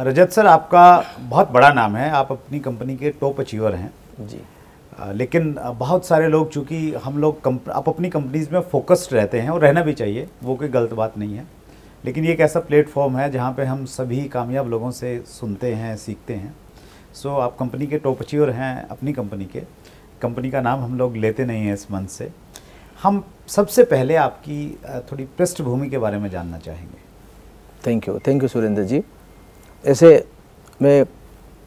रजत sir, आपका बहुत बड़ा नाम है, आप अपनी कंपनी के टॉप अचीवर हैं जी। लेकिन बहुत सारे लोग, चूँकि हम लोग आप अपनी कंपनीज में फोकस्ड रहते हैं और रहना भी चाहिए, वो कोई गलत बात नहीं है, लेकिन ये एक ऐसा प्लेटफॉर्म है जहाँ पे हम सभी कामयाब लोगों से सुनते हैं, सीखते हैं। सो आप कंपनी के टॉप अचीवर हैं अपनी कंपनी का नाम हम लोग लेते नहीं हैं इस मंच से। हम सबसे पहले आपकी थोड़ी पृष्ठभूमि के बारे में जानना चाहेंगे। थैंक यू सुरेंद्र जी। ऐसे मैं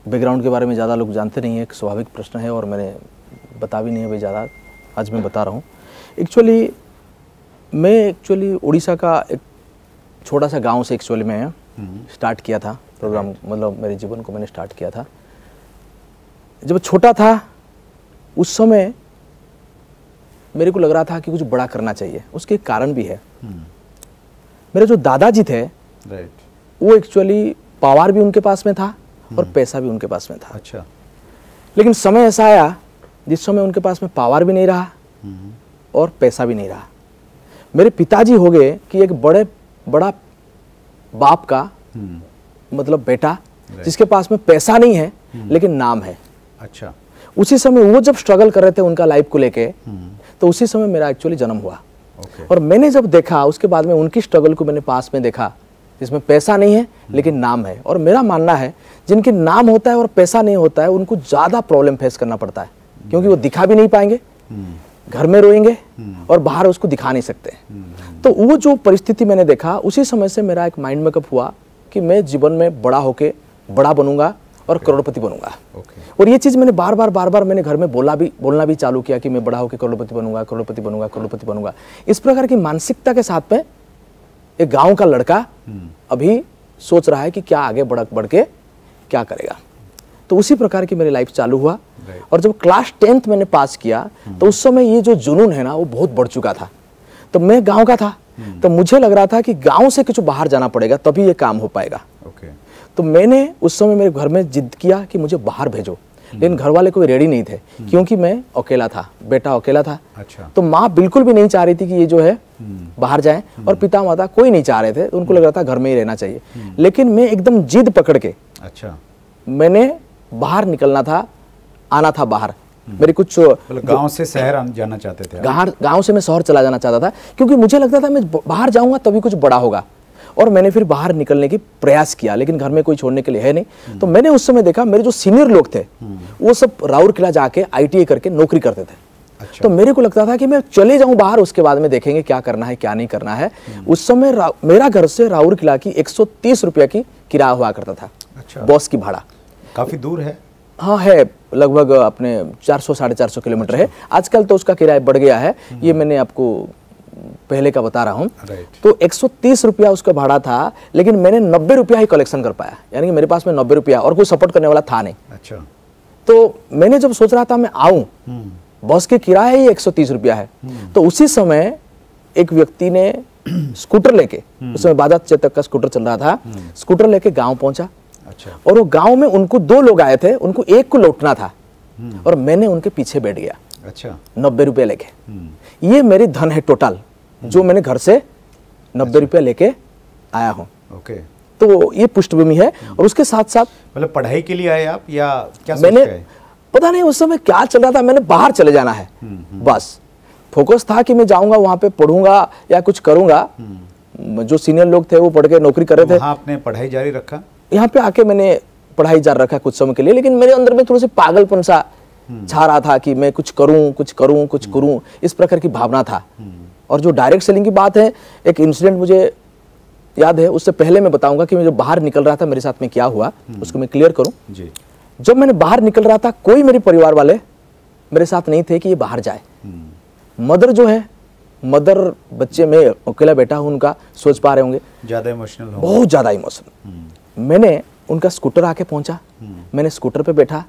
बैकग्राउंड के बारे में ज़्यादा लोग जानते नहीं हैं, एक स्वाभाविक प्रश्न है और मैंने बता भी नहीं है भाई ज़्यादा, आज मैं बता रहा हूँ। मैं उड़ीसा का एक छोटा सा गांव से मैं स्टार्ट किया था प्रोग्राम, मतलब मेरे जीवन को मैंने स्टार्ट किया था। जब छोटा था उस समय मेरे को लग रहा था कि कुछ बड़ा करना चाहिए, उसके कारण भी है। मेरे जो दादाजी थे वो एक्चुअली पावर भी उनके पास में था और पैसा भी उनके पास में था। अच्छा। लेकिन समय ऐसा आया जिस समय उनके पास में पावर भी नहीं रहा और पैसा भी नहीं रहा। मेरे पिताजी हो गए कि एक बड़ा बाप का मतलब बेटा, जिसके पास में पैसा नहीं है लेकिन नाम है। अच्छा। उसी समय वो जब स्ट्रगल कर रहे थे उनका लाइफ को लेके, तो उसी समय मेरा एक्चुअली जन्म हुआ। और मैंने जब देखा उसके बाद में उनकी स्ट्रगल को मैंने पास में देखा, जिसमें पैसा नहीं है लेकिन नाम है। और मेरा मानना है जिनके नाम होता है और पैसा नहीं होता है उनको ज़्यादा प्रॉब्लम फेस करना पड़ता है, क्योंकि वो दिखा भी नहीं पाएंगे, घर में रोएंगे और बाहर उसको दिखा नहीं सकते। तो वो जो परिस्थिति मैंने देखा, उसी समय से मेरा एक माइंड मेकअप हुआ कि मैं जीवन में बड़ा होके बड़ा बनूंगा और करोड़पति बनूंगा। और ये चीज़ मैंने बार बार मैंने घर में बोलना भी चालू किया कि मैं बड़ा होकर करोड़पति बनूंगा। इस प्रकार की मानसिकता के साथ में एक गांव का लड़का अभी सोच रहा है कि क्या आगे बढ़ के क्या करेगा। तो उसी प्रकार की मेरी लाइफ चालू हुआ। और जब क्लास 10th मैंने पास किया तो उस समय ये जो जुनून है ना वो बहुत बढ़ चुका था। तो मैं गांव का था, तो मुझे लग रहा था कि गांव से कुछ बाहर जाना पड़ेगा तभी ये काम हो पाएगा। तो मैंने उस समय मेरे घर में जिद किया कि मुझे बाहर भेजो, लेकिन घर वाले कोई रेडी नहीं थे, क्योंकि मैं अकेला था, बेटा अकेला था। अच्छा। तो माँ बिल्कुल भी नहीं चाह रही थी कि ये जो है बाहर जाए, और पिता माता कोई नहीं चाह रहे थे, उनको लग रहा था घर में ही रहना चाहिए। लेकिन मैं एकदम जिद पकड़ के मैंने बाहर निकलना था, आना था बाहर। मेरी कुछ गांव से शहर जाना चाहते थे? गांव से मैं शहर चला जाना चाहता था, क्योंकि मुझे लगता था मैं बाहर जाऊंगा तभी कुछ बड़ा होगा। और मैंने फिर बाहर निकलने की प्रयास किया, लेकिन घर में कोई छोड़ने के लिए है नहीं। तो मैंने उस समय देखा मेरे जो सीनियर लोग थे वो सब राउरकेला जाके ITI करके नौकरी करते थे। अच्छा। तो मेरे को लगता था कि मैं चले जाऊं बाहर, उसके बाद में देखेंगे क्या करना है क्या नहीं करना है। उस समय मेरा घर से राउरकेला की 130 रुपया की किराया हुआ करता था। अच्छा। बस की भाड़ा। काफी दूर है? हाँ है, लगभग अपने 400-450 किलोमीटर है। आजकल तो उसका किराया बढ़ गया है, ये मैंने आपको पहले का बता रहा हूँ। तो 130 रुपया उसका भाड़ा था, लेकिन मैंने 90 रुपया ही कलेक्शन कर पाया, यानी कि मेरे पास में 90 रुपया और कोई सपोर्ट करने वाला था नहीं। अच्छा। तो मैंने जब सोच रहा था मैं आऊं, बस के किराया ही 130 रुपया है। तो उसी समय एक व्यक्ति ने स्कूटर लेके, उस समय बजाज चेतक का स्कूटर चल रहा था, स्कूटर लेके गाँव पहुंचा। अच्छा। और वो गाँव में उनको 2 लोग आए थे, उनको एक को लौटना था और मैंने उनके पीछे बैठ गया। अच्छा। 90 रुपये लेके। ये मेरी धन है टोटल, जो मैंने घर से 90 रुपये लेके आया हूँ। ओके। तो ये पृष्ठभूमि है। और उसके साथ साथ मतलब पढ़ाई के लिए आए आप या क्या? मैंने पता नहीं उस समय क्या चल रहा था, मैंने बाहर चले जाना है, बस फोकस था कि मैं जाऊंगा वहां पे पढ़ूंगा या कुछ करूंगा। जो सीनियर लोग थे वो पढ़ के नौकरी कर रहे थे। आपने पढ़ाई जारी रखा? यहाँ पे आके मैंने पढ़ाई जारी रखा कुछ समय के लिए, लेकिन मेरे अंदर में थोड़ा सा पागलपन सा छा रहा था कि मैं कुछ करूं, इस प्रकार की भावना था। और जो डायरेक्ट सेलिंग की बात है, एक इंसिडेंट मुझे याद है, उससे पहले मैं बताऊंगा कि मैं जब बाहर निकल रहा था मेरे साथ में क्या हुआ, उसको मैं क्लियर करूं जी। जब मैंने बाहर निकल रहा था, कोई मेरे परिवार वाले मेरे साथ नहीं थे कि ये बाहर जाए। मदर जो है, मदर बच्चे में अकेला बेटा हूं, उनका सोच पा रहे होंगे, ज्यादा इमोशनल, बहुत ज्यादा इमोशनल। मैंने उनका स्कूटर आके पहुंचा, मैंने स्कूटर पे बैठा,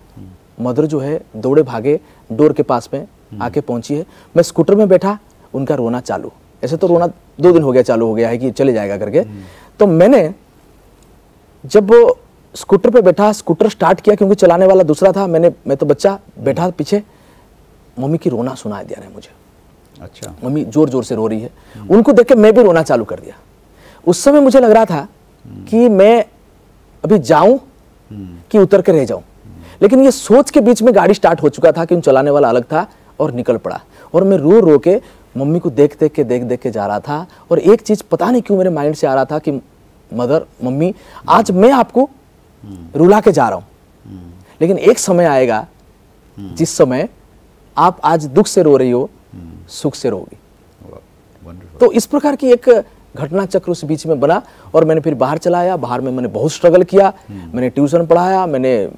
मदर जो है दौड़े भागे डोर के पास में आके पहुंची है। मैं स्कूटर में बैठा, उनका रोना चालू। ऐसे तो रोना 2 दिन हो गया चालू हो गया है कि चले जाएगा करके। तो मैंने जब स्कूटर पे बैठा, स्कूटर स्टार्ट किया, क्योंकि चलाने वाला दूसरा था, मैं तो बच्चा बैठा पीछे, मम्मी की रोना सुनाई दिया रहा है मुझे। अच्छा। मम्मी जोर जोर से रो रही है। उनको देख के मैं भी रोना चालू कर दिया। उस समय मुझे लग रहा था कि मैं अभी जाऊं कि उतर के रह जाऊं। लेकिन ये सोच के बीच में गाड़ी स्टार्ट हो चुका था कि चलाने वाला अलग था और निकल पड़ा। और मैं रो रो के मम्मी को देख देख के जा रहा था। और एक चीज पता नहीं क्यों मेरे माइंड से आ रहा था कि मम्मी आज मैं आपको रुला के जा रहा हूं, लेकिन एक समय आएगा जिस समय आप आज दुख से रो रही हो, सुख से रोगी। तो इस प्रकार की एक घटना चक्र उस बीच में बना। और मैंने फिर बाहर चला आया। बाहर में मैंने बहुत स्ट्रगल किया। मैंने ट्यूशन पढ़ाया, मैंने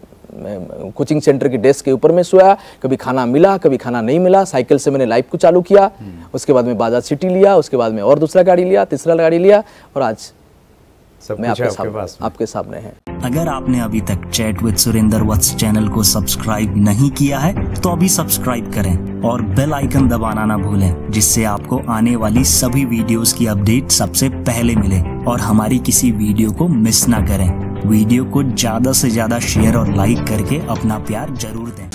कोचिंग सेंटर की डेस्क के ऊपर में सोया, कभी खाना मिला कभी खाना नहीं मिला। साइकिल से मैंने लाइफ को चालू किया। उसके बाद में बाजाज सिटी लिया, उसके बाद में और दूसरा गाड़ी लिया, तीसरा गाड़ी लिया, और आज मैं आपके सामने है। अगर आपने अभी तक chat with Surendra Vats channel को सब्सक्राइब नहीं किया है तो अभी सब्सक्राइब करें और बेल आइकन दबाना ना भूलें, जिससे आपको आने वाली सभी वीडियोस की अपडेट सबसे पहले मिले और हमारी किसी वीडियो को मिस ना करें। वीडियो को ज्यादा से ज्यादा शेयर और लाइक करके अपना प्यार जरूर दें।